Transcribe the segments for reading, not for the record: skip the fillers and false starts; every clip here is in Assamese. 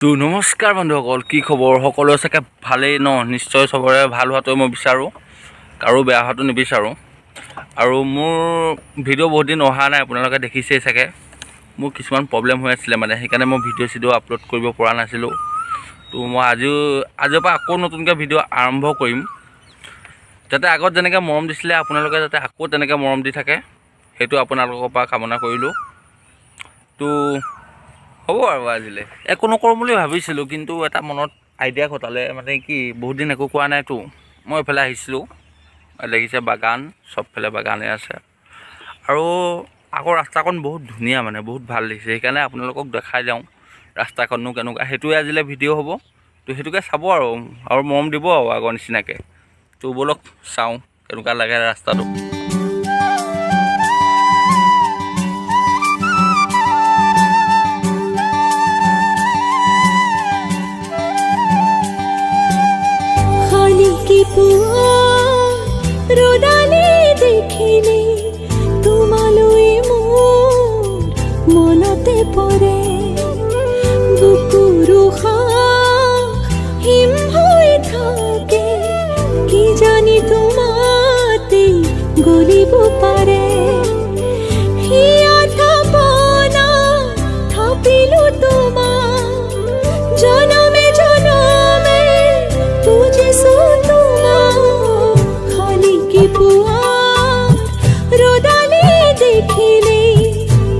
তো নমস্কাৰ বন্ধুসকল, কি খবৰ? সকলোৱে চাগে ভালেই ন? নিশ্চয় চবৰে ভাল হোৱাটোৱে মই বিচাৰোঁ, কাৰো বেয়া হোৱাটো নিবিচাৰোঁ। আৰু মোৰ ভিডিঅ' বহুত দিন অহা নাই, আপোনালোকে দেখিছেই চাগে। মোৰ কিছুমান প্ৰব্লেম হৈ আছিলে, মানে সেইকাৰণে মই ভিডিঅ' আপলোড কৰিব পৰা নাছিলোঁ। তো মই আজিৰ পৰা আকৌ নতুনকৈ ভিডিঅ' আৰম্ভ কৰিম, যাতে আগত যেনেকৈ মৰম দিছিলে আপোনালোকে যাতে আকৌ তেনেকৈ মৰম দি থাকে, সেইটো আপোনালোকৰ পৰা কামনা কৰিলোঁ। তো হ'ব আৰু আজিলৈ একো নকৰোঁ বুলি ভাবিছিলোঁ, কিন্তু এটা মনত আইডিয়া ঘটালে। মানে কি, বহুত দিন একো কৰা নাইতো। মই এইফালে আহিছিলোঁ, দেখিছে বাগান, চবফালে বাগানে আছে। আৰু আকৌ ৰাস্তাকণ বহুত ধুনীয়া, মানে বহুত ভাল দেখিছে। সেইকাৰণে আপোনালোকক দেখাই যাওঁ ৰাস্তাখননো কেনেকুৱা। সেইটোৱে আজিলৈ ভিডিঅ' হ'ব। তো সেইটোকে চাব আৰু মৰম দিব আৰু আগৰ নিচিনাকৈ। তো ব'লক চাওঁ কেনেকুৱা লাগে ৰাস্তাটো। ৰদালি দেখিলে তোমালৈ মোৰ মনতে পৰে, বুকুৰ হিম হৈ থাকে, কি জানি তোমাতে গলিব পাৰে। হিয়া থাপনা থাপিলো তোমাক, জনমে জনমে বুজিছো ৰদালি দেখিলে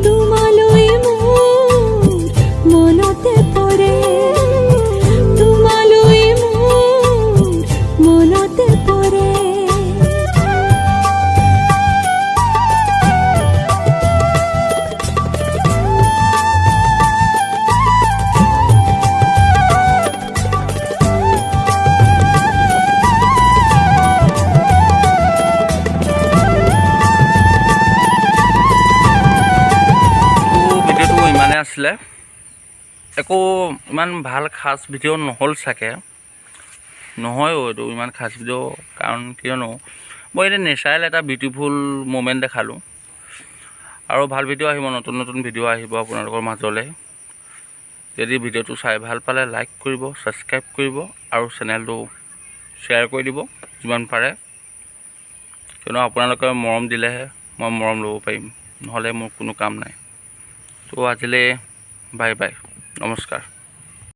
তোমালৈ মোৰ মনতে পৰে, তোমালৈ মোৰ মনতে পৰে। আছিলে একো ইমান ভাল খাচ ভিডিঅ' নহ'ল চাগে, নহয়ও এইটো ইমান খাচ ভিডিঅ'। কাৰণ কিয়নো মই এতিয়া নেচাৰেল এটা বিউটিফুল মুমেণ্ট দেখালোঁ। আৰু ভাল ভিডিঅ' আহিব, নতুন নতুন ভিডিঅ' আহিব আপোনালোকৰ মাজলৈ। যদি ভিডিঅ'টো চাই ভাল পালে লাইক কৰিব, ছাবস্ক্ৰাইব কৰিব আৰু চেনেলটো শ্বেয়াৰ কৰি দিব যিমান পাৰে। কিয়নো আপোনালোকে মৰম দিলেহে মই মৰম ল'ব পাৰিম, নহ'লে মোৰ কোনো কাম নাই। তো আজিলৈ বাই বাই, নমস্কাৰ।